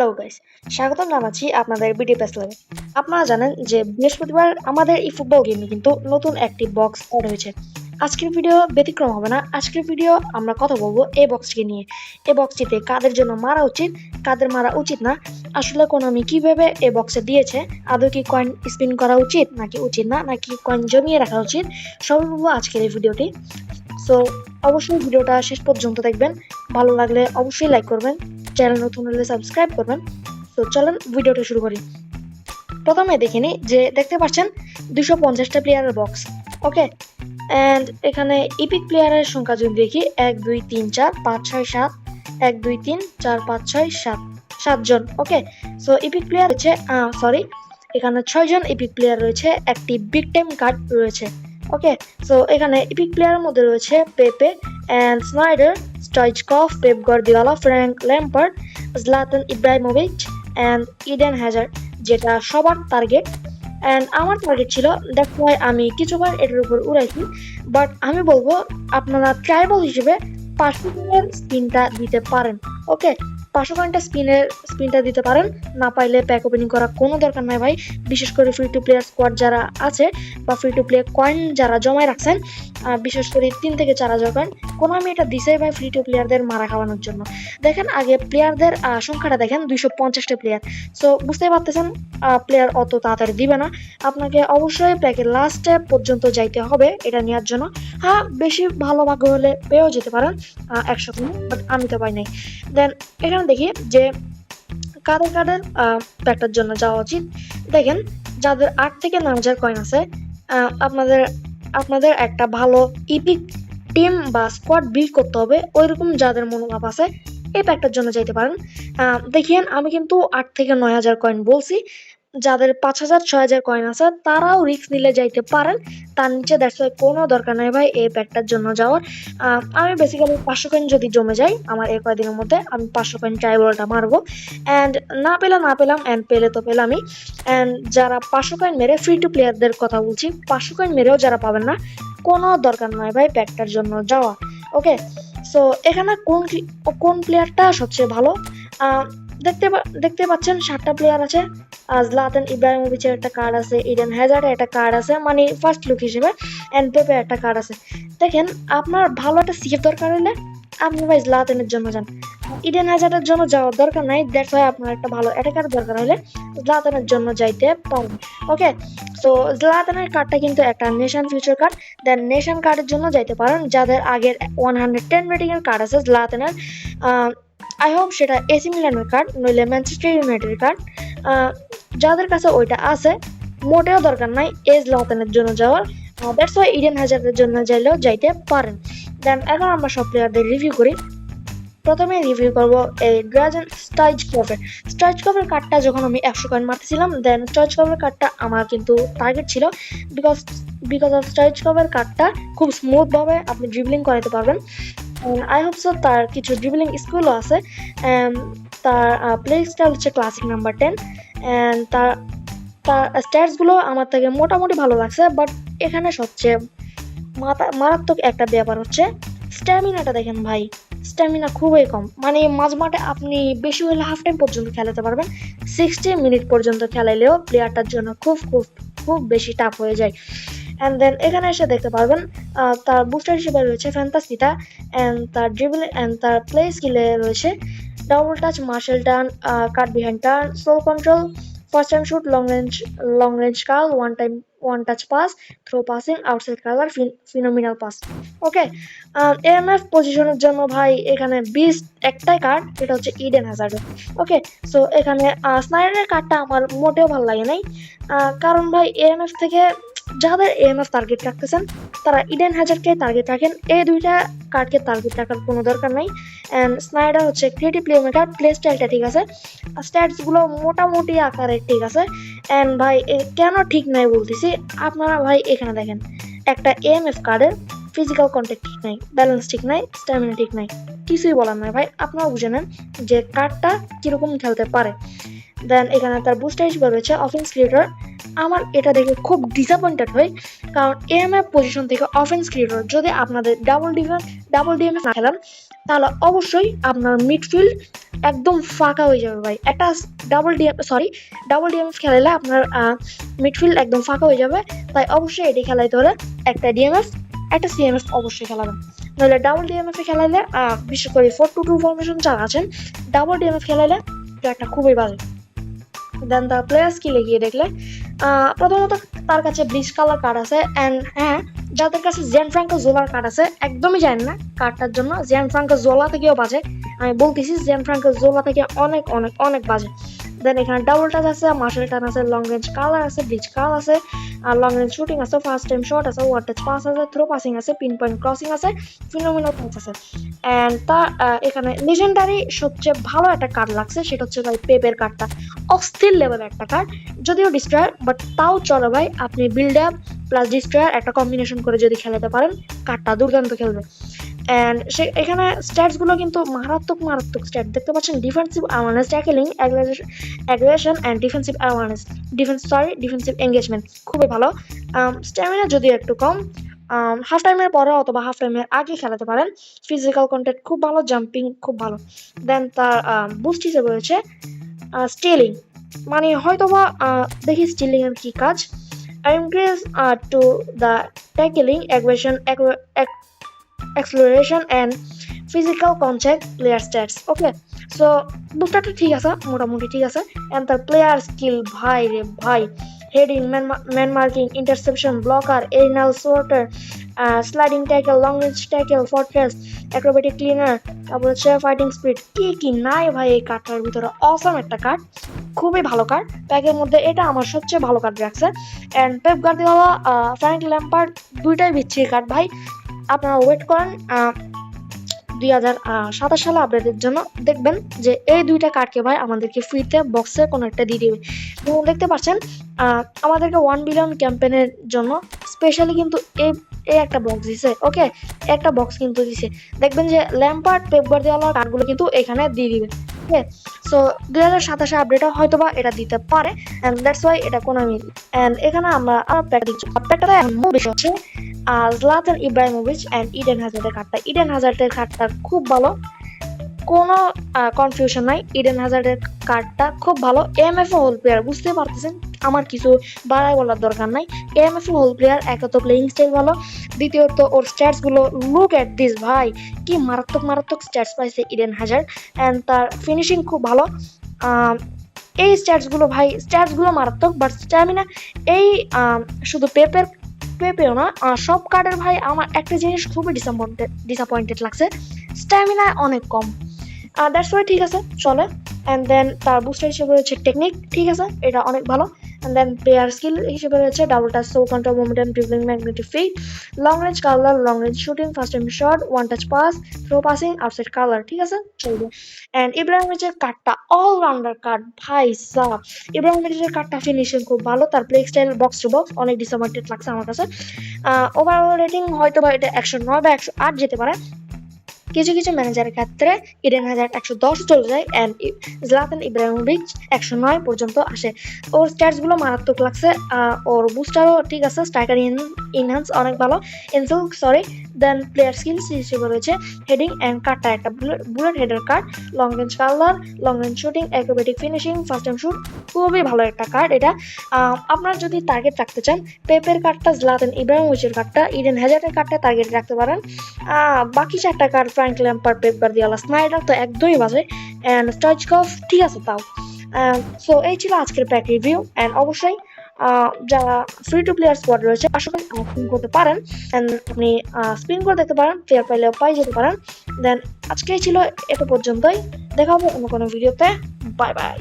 Hello guys, স্বাগতম জানাচ্ছি আপনাদের বিডি প্যাস ল্যাবে। আপনারা জানেন যে বৃহস্পতিবার আমাদের এই ফুটবল গেমে কিন্তু নতুন একটি বক্স অ্যাড হয়েছে। আজকের ভিডিও ব্যতিক্রম হবে না। আজকের ভিডিও আমরা কথা বলবো এই বক্সটিকে নিয়ে। এই বক্সটিতে কাদের জন্য মারা উচিত, কাদের মারা উচিত না, আসলে কোনামি কিভাবে এই বক্সে দিয়েছে, আদৌ কি কয়েন স্পিন করা উচিত নাকি উচিত না, নাকি কয়েন জমিয়ে রাখা উচিত, সবই বলবো আজকের এই ভিডিওটি। সো অবশ্যই ভিডিওটা শেষ পর্যন্ত দেখবেন। ভালো লাগলে অবশ্যই লাইক করবেন, চ্যানেল নতুন হলে সাবস্ক্রাইব করবেন। তো চলেন ভিডিওটা শুরু করি। প্রথমে দেখে নিই যে দেখতে পাচ্ছেন 250টা প্লেয়ারের বক্স। ওকে, অ্যান্ড এখানে ইপিক প্লেয়ারের সংখ্যা যদি দেখি 1 2 3 4 5 6 7, 1 2 3 4 5 6 7, 7 জন। ওকে, সো ইপিক প্লেয়ার হচ্ছে সরি, এখানে 6 জন ইপিক প্লেয়ার রয়েছে, একটি বিগ টাইম কার্ড রয়েছে। ওকে, সো এখানে ইপিক প্লেয়ারের মধ্যে রয়েছে Pepe and Sneijder, Stoichkov, Pep Guardiola, Frank Lampard, Zlatan Ibrahimovic and Eden Hazard, যেটা সবার টার্গেট। অ্যান্ড আমার টার্গেট ছিল, দ্যাটস ওয়াই আমি কিছুবার এটার উপর উড়াইছি। বাট আমি বলবো আপনারা ট্রাইবল হিসেবে 500 কয়েনের স্পিনটা দিতে পারেন। ওকে, 500 কয়েনটা স্পিনটা দিতে পারেন। না পাইলে প্যাক ওপেনিং করা কোনো দরকার নাই ভাই। বিশেষ করে ফ্রি টু প্লেয়ার স্কোয়াড যারা আছে বা ফ্রি টু প্লে কয়েন যারা জমায় রাখছেন, বিশেষ করে 3 থেকে 4,000 কয়েন, কোনো আমি এটা দিছেই ভাই ফ্রি টু প্লেয়ারদের মারা খাওয়ানোর জন্য। দেখেন আগে প্লেয়ারদের সংখ্যাটা দেখেন, 250টা প্লেয়ার। সো বুঝতেই পারতেছেন প্লেয়ার অত তাড়াতাড়ি দিবে না। আপনাকে অবশ্যই প্যাকের লাস্ট স্টেপ পর্যন্ত যাইতে হবে এটা নেওয়ার জন্য। হ্যাঁ, বেশি ভালো ভাগ্য হলে পেয়েও যেতে পারেন 100 কয়েন, বাট আমি তো পাই নাই। দেন এখানে দেখি যে কাদের কাদের প্যাকটার জন্য যাওয়া উচিত। দেখেন যাদের 8 থেকে 9,000 কয়েন আছে, আপনাদের আপনাদের একটা ভালো ইপিক টিম বা স্কোয়াড বিল্ড করতে হবে, ওইরকম যাদের মনোভাব আছে এই প্যাকটার জন্য যাইতে পারেন। দেখিয়েন আমি কিন্তু 8 থেকে 9,000 কয়েন বলছি। যাদের 5,000 6,000 কয়েন আছে তারাও রিস্ক নিলে যাইতে পারেন, তার নিচে দ্যাটস ওয়াই কোনো দরকার নাই ভাই এই প্যাকটার জন্য যাওয়ার। আমি বেসিক্যালি 500 কয়েন যদি জমে যায় আমার এই কয়েকদিনের মধ্যে, আমি 500 কয়েন ট্রাইবলটা মারবো। অ্যান্ড না পেলাম অ্যান্ড পেলে তো পেলামই। অ্যান্ড যারা 500 কয়েন মেরে, ফ্রি টু প্লেয়ারদের কথা বলছি, 500 কয়েন মেরেও যারা পাবেন না, কোনো দরকার নয় ভাই প্যাকটার জন্য যাওয়া। ওকে, সো এখানে কোন প্লেয়ারটা সবচেয়ে ভালো, দেখতে পাচ্ছেন 7টা প্লেয়ার আছে। জলাতান ইব্রাহিমোভিচের একটা কার্ড আছে, ইডেন হ্যাজার্ডের একটা কার্ড আছে, মানে ফার্স্ট লুক হিসেবে, এন্ড পেপের একটা কার্ড আছে। দেখেন আপনার ভালো একটা সিএফ দরকার হলে আপনি ভাই জলাতানের জন্য যান, ইডেন হ্যাজার্ডের জন্য যাওয়ার দরকার নাই। দ্যাটস ওয়াই আপনার একটা ভালো অ্যাটাকার দরকার হলে জলাতানের জন্য যাইতে পারেন। ওকে, সো জলাতানের কার্ডটা কিন্তু একটা নেশন ফিউচার কার্ড। দেন নেশন কার্ডের জন্য যাইতে পারেন যাদের আগের 110 রেটিং এর কার্ড আছে জলাতানের। আই হোপ সেটা এসি মিলানের কার্ড, নইলে ম্যানচেস্টার ইউনাইটেডের কার্ড। যাদের কাছে ওইটা আছে মোটেও দরকার নাই এজ জলাতানের জন্য যাওয়ার। দ্যাটস ওয়াই ইডেন হ্যাজার্ডের জন্য যাইলেও যাইতে পারেন। দেন এখন আমরা সব প্লেয়ারদের রিভিউ করি। প্রথমে রিভিউ করব এই ড্রাজন স্টয়চকভের কার্ডটা। যখন আমি 100 কয়েন মারতেছিলাম, দেন স্টয়চকভের কার্ডটা আমার কিন্তু টার্গেট ছিল, বিকজ অফ স্টয়চকভের কার্ডটা খুব স্মুথ ভাবে আপনি ড্রিবলিং করাতে পারবেন। আই হোপ সো তার কিছু ড্রিবলিং স্কিলও আছে। তার প্লে স্টাইল হচ্ছে ক্লাসিক নাম্বার 10, অ্যান্ড তার স্ট্যাটসগুলো আমার থেকে মোটামুটি ভালো লাগছে। বাট এখানে সবচেয়ে মারাত্মক একটা ব্যাপার হচ্ছে স্ট্যামিনাটা। দেখেন ভাই, স্ট্যামিনা খুবই কম, মানে মাঝ মাঠে আপনি বেশি হলে হাফ টাইম পর্যন্ত খেলাতে পারবেন, 60 মিনিট পর্যন্ত খেলাইলেও প্লেয়ারটার জন্য খুব খুব খুব বেশি টাফ হয়ে যায়। অ্যান্ড দেন এখানে এসে দেখতে পারবেন তার বুস্টার হিসেবে রয়েছে ফ্যান্টাসিটা, অ্যান্ড তার ড্রিবল অ্যান্ড তার প্লে স্কিলে রয়েছে double touch, Marseille turn, cut behind turn, sole control, first time shoot, long range curl, one touch pass, through passing, outside curler, phenomenal pass. Okay, AMF পজিশনের জন্য ভাই এখানে বিস্ট একটাই card, এটা হচ্ছে ইডেন হ্যাজার্ড। ওকে, so এখানে স্নাইডারের কার্ডটা আমার মোটেও ভালো লাগে নাই, কারণ ভাই এএমএফ থেকে যাদের এএমএফ টার্গেট রাখতেছেন তারা ইডেন হ্যাজার্ডকে টার্গেট রাখেন, এই দুইটা কার্ডকে টার্গেট রাখার কোনো দরকার নাই। অ্যান্ড স্নাইডার হচ্ছে ক্রিয়েটিভ প্লে মেকার, প্লে স্টাইলটা ঠিক আছে, স্ট্যাটসগুলো মোটামুটি আকারে ঠিক আছে। অ্যান্ড ভাই কেন ঠিক নাই বলতেছি, আপনারা ভাই এখানে দেখেন একটা এএমএফ কার্ডের ফিজিক্যাল কন্ট্যাক্ট ঠিক নাই, ব্যালেন্স ঠিক নাই, স্ট্যামিনা ঠিক নাই, কিছুই বলার নাই ভাই। আপনারা বুঝে নেন যে কার্ডটা কিরকম খেলতে পারে। দেন এখানে তার বুস্টার হিসেবে রয়েছে অফেন্স ক্রিয়েটর। আমার এটা দেখে খুব ডিসঅ্যাপয়েন্টেড হই, কারণ এএমএফ পজিশন থেকে অফেন্স ক্রিয়েটর যদি আপনাদের ডাবল ডিএমএফ না খেলান, তাহলে অবশ্যই আপনার মিডফিল্ড একদম ফাঁকা হয়ে যাবে ভাই। একটা ডাবল ডিএমএফ খেলাইলে আপনার মিডফিল্ড একদম ফাঁকা হয়ে যাবে। তাই অবশ্যই এটি খেলাইতে হলে একটা ডিএমএফ একটা সিএমএফ অবশ্যই খেলাবেন। নইলে ডাবল ডিএমএফ এ খেলাইলে বিশেষ করে 4-2-2 ফরমেশন যারা আছেন ডাবল ডিএমএফ খেলাইলে এটা একটা খুবই বাজে। দেন তার প্লেয়ার স্কিলে গিয়ে দেখলে প্রথমত তার কাছে ব্লিচ কালার কার্ড আছে অ্যান্ড হ্যাঁ, যাদের কাছে জিয়ানফ্রাঙ্কো জোলার কার্ড আছে একদমই জানেন না কার্ডটার জন্য। জিয়ানফ্রাঙ্কো জোলা থেকেও বাজে, আমি বলতেছি জিয়ানফ্রাঙ্কো জোলা থেকে অনেক অনেক অনেক বাজে। দেন এখানে ডাবল টাচ আছে, মার্শাল টান আছে, লং রেঞ্জ কালার আছে, ব্লিচ কাল আছে, আর লং রেঞ্জ শুটিং আছে, ফার্স্ট টাইম শট আছে, ওয়ান টাচ পাস আছে, থ্রো পাসিং আছে, পিন পয়েন্ট ক্রসিং আছে, ফিনোমিনাল টাচ আছে। অ্যান্ড তার এখানে লেজেন্ডারি সবচেয়ে ভালো একটা কার্ড লাগছে, সেটা হচ্ছে ভাই পেপের কার্ডটা। অস্থির লেভেলের একটা কার্ড, যদিও ডিস্ট্রয়ার বাট তাও চলে ভাই। আপনি বিল্ড আপ প্লাস ডিস্ট্রয়ার একটা কম্বিনেশন করে যদি খেলাতে পারেন কার্ডটা দুর্দান্ত খেলবে। অ্যান্ড এখানে স্ট্যাটসগুলো কিন্তু মারাত্মক মারাত্মক স্ট্যাট দেখতে পাচ্ছেন। Defensive awareness, tackling, aggression and defensive awareness, defensive engagement খুবই ভালো। স্ট্যামিনা যদিও একটু কম, হাফ টাইমের পরে অথবা হাফ টাইমের আগে খেলাতে পারেন। ফিজিক্যাল কন্ট্যাক্ট খুব ভালো, জাম্পিং খুব ভালো। দেন তার বুস্ট হিসেবে রয়েছে স্টিলিং, মানে হয়তোবা দেখি স্টিলিং এর কি কাজ। Increase to the tackling, aggression, acceleration and physical contact player stats. Okay, so বুস্টারটা ঠিক আছে, মোটামুটি ঠিক আছে। and তার প্লেয়ার স্কিল ভাই রে ভাই, heading, man marking, interception, blocker, এরিনাল sorter, sliding tackle, long range tackle, fortress, acrobatic cleaner, তারপর হচ্ছে ফাইটিং স্পিড, কি নাই ভাই এই কার্ডটার ভিতরে। অসম একটা কার্ড, খুবই ভালো কার্ড। প্যাকের মধ্যে এটা আমার সবচেয়ে ভালো কার্ড রাখছে। And Pep Guardiola, Frank Lampard দুইটাই বিচ্ছিরি কার্ড ভাই। আপনারা ওয়েট করেন 2027 সালে আপডেটের জন্য, দেখবেন যে এই দুইটা কার্ডকে ভাই আমাদেরকে ফ্রিতে বক্সে কোনো একটা দিয়ে দিবে। এবং দেখতে পাচ্ছেন আমাদেরকে 1 বিলিয়ন ক্যাম্পেনের জন্য স্পেশালি কিন্তু এই একটা বক্স দিছে। ওকে, একটা বক্স কিন্তু দিছে। দেখবেন যে ল্যাম্পার্ড, পেপ গার্দিওলার কার্ডগুলো কিন্তু এখানে দিয়ে দিবে। ওকে, সো 2027 আপডেটে হয়তোবা এটা দিতে পারে, এন্ড দ্যাটস ওয়াই এটা কোনামি। এন্ড এখানে আমরা প্যাকটাতে বেশি হচ্ছে জলাতান ইব্রাহিমোভিচ এন্ড ইডেন হ্যাজার্ডের কার্ডটা। ইডেন হ্যাজার্ডের কার্ডটা খুব ভালো, কোনো কনফিউশন নাই। ইডেন হ্যাজার্ডের কার্ডটা খুব ভালো। এএমএফ হোল প্লেয়ার, বুঝতে পারতেছেন আমার কিছু বাড়াই বলার দরকার নাই। এএমএফ হোল প্লেয়ার, এত প্লেইং স্টাইল ভালো, দ্বিতীয়ত ওর স্ট্যাটস গুলো লুক এট দিস ভাই, কি মারাত্মক মারাত্মক স্ট্যাটস পাইছে ইডেন হ্যাজার্ড। অ্যান্ড তার ফিনিশিং খুব ভালো। এই স্ট্যাটস গুলো মারাত্মক, বাট স্ট্যামিনা এই শুধু পেপেও না, সব কার্ডের ভাই আমার একটা জিনিস খুবই ডিসঅ্যাপয়েন্টেড লাগছে, স্ট্যামিনা অনেক কম। দ্যাটস ওয়াই ঠিক আছে চলে। অ্যান্ড দেন তার বুস্টার হিসেবে রয়েছে টেকনিক, ঠিক আছে, এটা অনেক ভালো। অ্যান্ড দেন প্লেয়ার স্কিল হিসেবে রয়েছে double touch, sole control, momentum, dribbling, magnetic feet, long range curler, long range shooting, first time shot, one touch pass, through passing, outside curler, ঠিক আছে চলবে। অ্যান্ড ইব্রাহিমোভিচের কার্ডটা অলরাউন্ডার কার্ড ভাই সাহ। ইব্রাহিমোভিচের কার্ডটা finishing খুব ভালো, তার play style box to box অনেক ডিসঅ্যাপয়েন্টেড লাগছে আমার কাছে। ওভারঅল রেটিং হয়তো বা এটা 109 বা 108 যেতে পারে। কিছু কিছু ম্যানেজারের ক্ষেত্রে ইডেন হ্যাজার্ড 110 চলে যায় অ্যান্ড জলাতান ইব্রাহিমোভিচ 109 পর্যন্ত আসে। ওর স্ট্যাটসগুলো মারাত্মক লাগছে, ওর বুস্টারও ঠিক আছে, স্ট্রাইকার ইনহ্যান্স অনেক ভালো, দেন প্লেয়ার স্কিলস হিসেবে রয়েছে হেডিং অ্যান্ড কার্ডটা একটা bullet header card, long range curler, long range shooting, acrobatic finishing, first time shoot, খুবই ভালো একটা কার্ড এটা। আপনারা যদি টার্গেট রাখতে চান পেপের কার্ডটা, জলাতান ইব্রাহিমোভিচের কার্ডটা, ইডেন হ্যাজার্ডের কার্ডটা টার্গেট রাখতে পারেন। বাকি চারটা card Frank Lampard, Pep Guardiola, Sneijder তো একদমই বাজে, অ্যান্ড স্টয়চকভ ঠিক আছে তাও। সো এই ছিল আজকের প্যাক রিভিউ। অ্যান্ড অবশ্যই যারা ফ্রি টু প্লেয়ার স্কোয়াড রয়েছে আশা করি স্পিন করতে পারেন, অ্যান্ড আপনি স্পিন করে দেখতে পারেন, প্লেয়ার পাইলেও পাই যেতে পারেন। দেন আজকেই ছিল এটা পর্যন্তই, দেখা হবে অন্য কোনো ভিডিওতে। Bye bye.